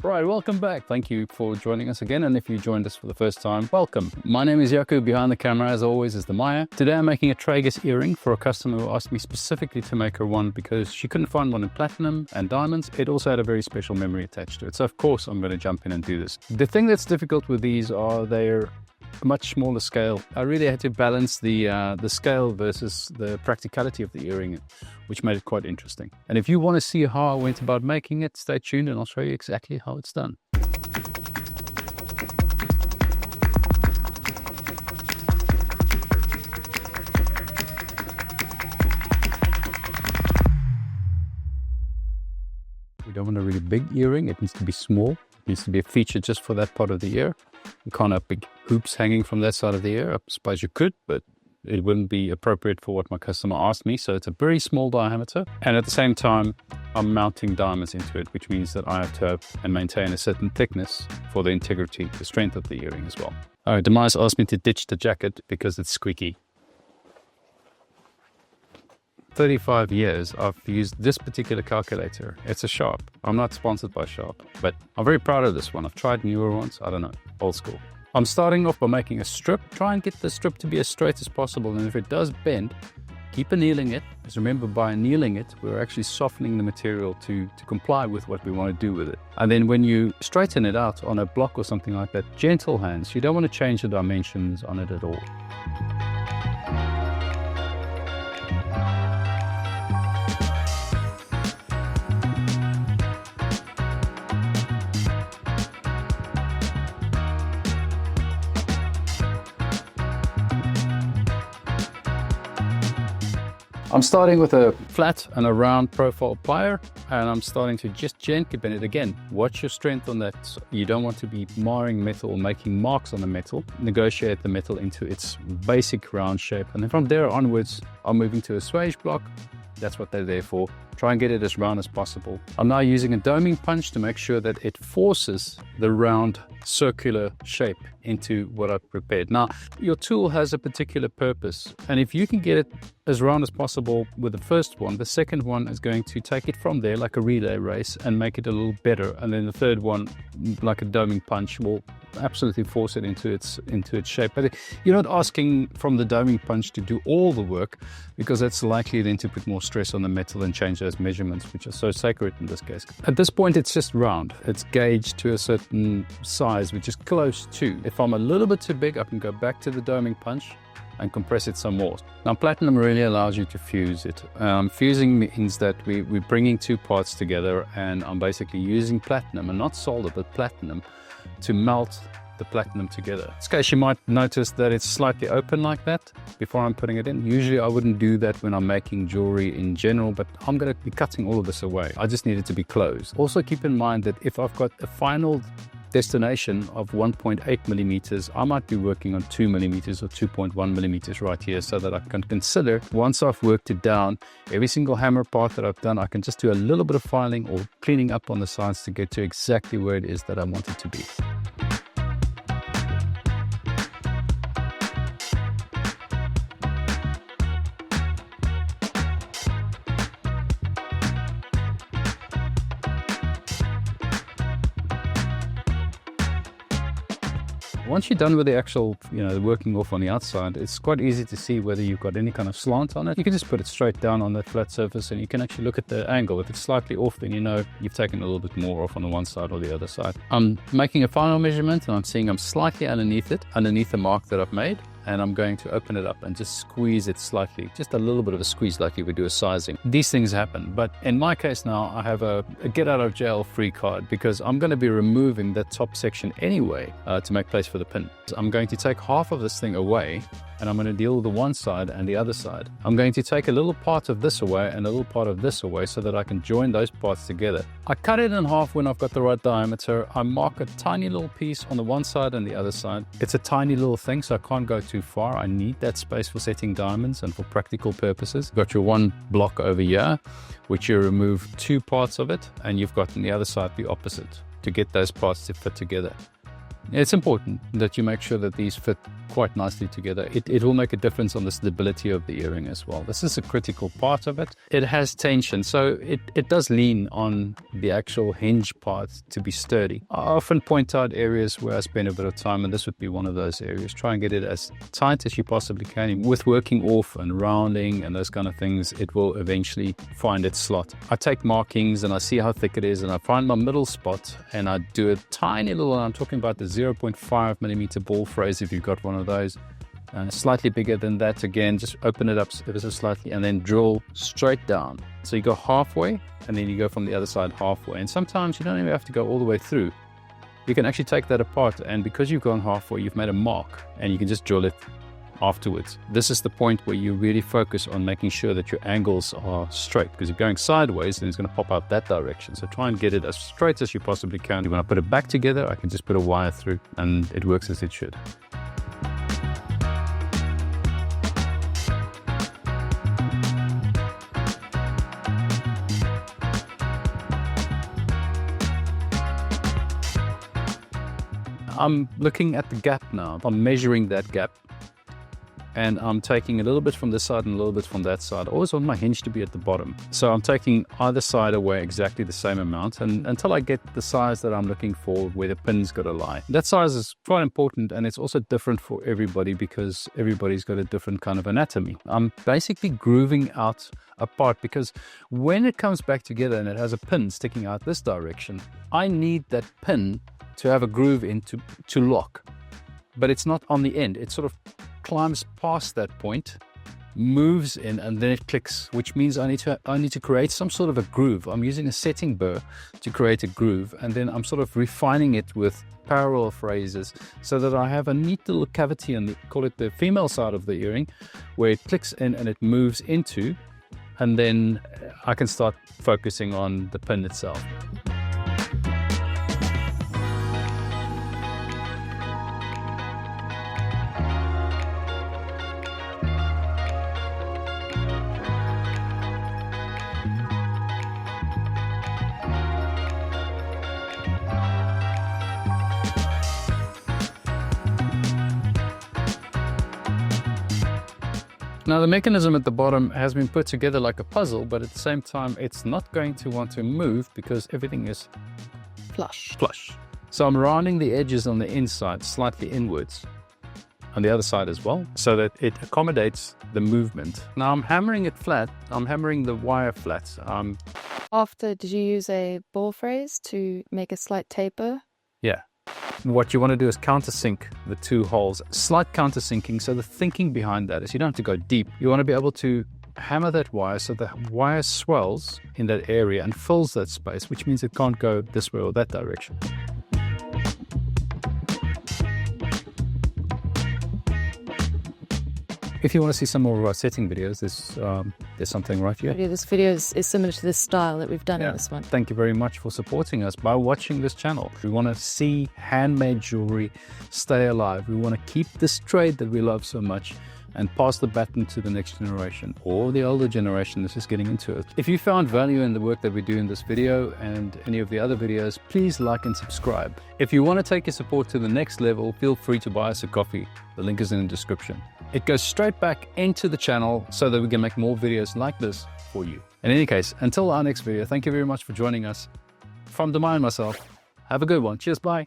Right, welcome back. Thank you for joining us again. And if you joined us for the first time, welcome. My name is Jaco. Behind the camera, as always, is the Maya. Today I'm making a tragus earring for a customer who asked me specifically to make her one because she couldn't find one in platinum and diamonds. It also had a very special memory attached to it. So of course I'm going to jump in and do this. The thing that's difficult with these are they're much smaller scale. I really had to balance the scale versus the practicality of the earring, which made it quite interesting. And if you want to see how I went about making it, stay tuned and I'll show you exactly how it's done. We don't want a really big earring. It needs to be small. It needs to be a feature just for that part of the ear. You can't have big hoops hanging from that side of the ear. I suppose you could, but it wouldn't be appropriate for what my customer asked me. So it's a very small diameter. And at the same time, I'm mounting diamonds into it, which means that I have to have and maintain a certain thickness for the integrity, the strength of the earring as well. All right, Demise asked me to ditch the jacket because it's squeaky. 35 years I've used this particular calculator. It's a Sharp. I'm not sponsored by Sharp, but I'm very proud of this one. I've tried newer ones. I don't know, old school. I'm starting off by making a strip. Try and get the strip to be as straight as possible. And if it does bend, keep annealing it. Because remember, by annealing it, we're actually softening the material to comply with what we want to do with it. And then when you straighten it out on a block or something like that, gentle hands. You don't want to change the dimensions on it at all. I'm starting with a flat and a round profile plier, and I'm starting to just gently bend it. Again, watch your strength on that. You don't want to be marring metal or making marks on the metal. Negotiate the metal into its basic round shape. And then from there onwards, I'm moving to a swage block. That's what they're there for. Try and get it as round as possible. I'm now using a doming punch to make sure that it forces the round circular shape into what I've prepared. Now, your tool has a particular purpose, and if you can get it as round as possible with the first one, the second one is going to take it from there like a relay race and make it a little better. And then the third one, like a doming punch, will absolutely force it into its shape. But you're not asking from the doming punch to do all the work, because that's likely then to put more stress on the metal and change those measurements, which are so sacred in this case. At this point, it's just round. It's gauged to a certain size, which is close to. If I'm a little bit too big, I can go back to the doming punch and compress it some more. Now, platinum really allows you to fuse it. Fusing means that we're bringing two parts together, and I'm basically using platinum, and not solder, but platinum, to melt the platinum together. In this case, you might notice that it's slightly open like that before I'm putting it in. Usually I wouldn't do that when I'm making jewelry in general, but I'm going to be cutting all of this away. I just need it to be closed. Also keep in mind that if I've got a final destination of 1.8 millimeters, I might be working on 2 millimeters or 2.1 millimeters right here, so that I can consider, once I've worked it down, every single hammer part that I've done, I can just do a little bit of filing or cleaning up on the sides to get to exactly where it is that I want it to be. Once you're done with the actual, the working off on the outside, it's quite easy to see whether you've got any kind of slant on it. You can just put it straight down on that flat surface, and you can actually look at the angle. If it's slightly off, then you know you've taken a little bit more off on the one side or the other side. I'm making a final measurement, and I'm seeing I'm slightly underneath it, underneath the mark that I've made. And I'm going to open it up and just squeeze it slightly, just a little bit of a squeeze like you would do a sizing. These things happen, but in my case now, I have a get out of jail free card, because I'm going to be removing that top section anyway to make place for the pin. So I'm going to take half of this thing away, and I'm going to deal with the one side and the other side. I'm going to take a little part of this away and a little part of this away so that I can join those parts together. I cut it in half when I've got the right diameter. I mark a tiny little piece on the one side and the other side. It's a tiny little thing, so I can't go too far. I need that space for setting diamonds and for practical purposes. You've got your one block over here, which you remove two parts of it, and you've got on the other side the opposite to get those parts to fit together. It's important that you make sure that these fit quite nicely together. It will make a difference on the stability of the earring as well. This is a critical part of it. It has tension, so it does lean on the actual hinge part to be sturdy. I often point out areas where I spend a bit of time, and this would be one of those areas. Try and get it as tight as you possibly can. With working off and rounding and those kind of things, it will eventually find its slot. I take markings and I see how thick it is, and I find my middle spot and I do a tiny little, I'm talking about the 0.5 millimeter ball phrase if you've got one of those. Slightly bigger than that, again, just open it up ever so slightly and then drill straight down. So you go halfway and then you go from the other side halfway. And sometimes you don't even have to go all the way through. You can actually take that apart, and because you've gone halfway, you've made a mark and you can just drill it afterwards. This is the point where you really focus on making sure that your angles are straight, because if you're going sideways, then it's going to pop out that direction. So try and get it as straight as you possibly can. When I put it back together, I can just put a wire through and it works as it should. I'm looking at the gap now. I'm measuring that gap, and I'm taking a little bit from this side and a little bit from that side. I always want my hinge to be at the bottom. So I'm taking either side away exactly the same amount, and until I get the size that I'm looking for where the pin's got to lie. That size is quite important, and it's also different for everybody because everybody's got a different kind of anatomy. I'm basically grooving out a part, because when it comes back together and it has a pin sticking out this direction, I need that pin to have a groove to lock, but it's not on the end. It sort of climbs past that point, moves in, and then it clicks, which means I need to create some sort of a groove. I'm using a setting burr to create a groove, and then I'm sort of refining it with parallel phrases so that I have a neat little cavity on the, call it the female side of the earring, where it clicks in and it moves into, and then I can start focusing on the pin itself. Now the mechanism at the bottom has been put together like a puzzle, but at the same time it's not going to want to move because everything is flush. So I'm rounding the edges on the inside slightly inwards, on the other side as well, so that it accommodates the movement. Now I'm hammering it flat. I'm hammering the wire flat. Did you use a ball phrase to make a slight taper? Yeah. What you want to do is countersink the two holes, slight countersinking. So the thinking behind that is you don't have to go deep. You want to be able to hammer that wire so the wire swells in that area and fills that space, which means it can't go this way or that direction. If you want to see some more of our setting videos, there's something right here. This video is similar to this style that we've done in this one. Thank you very much for supporting us by watching this channel. We want to see handmade jewelry stay alive. We want to keep this trade that we love so much and pass the baton to the next generation or the older generation that's just getting into it. If you found value in the work that we do in this video and any of the other videos, please like and subscribe. If you want to take your support to the next level, feel free to buy us a coffee. The link is in the description. It goes straight back into the channel so that we can make more videos like this for you. In any case, until our next video, thank you very much for joining us. From Demai and myself, have a good one. Cheers, bye.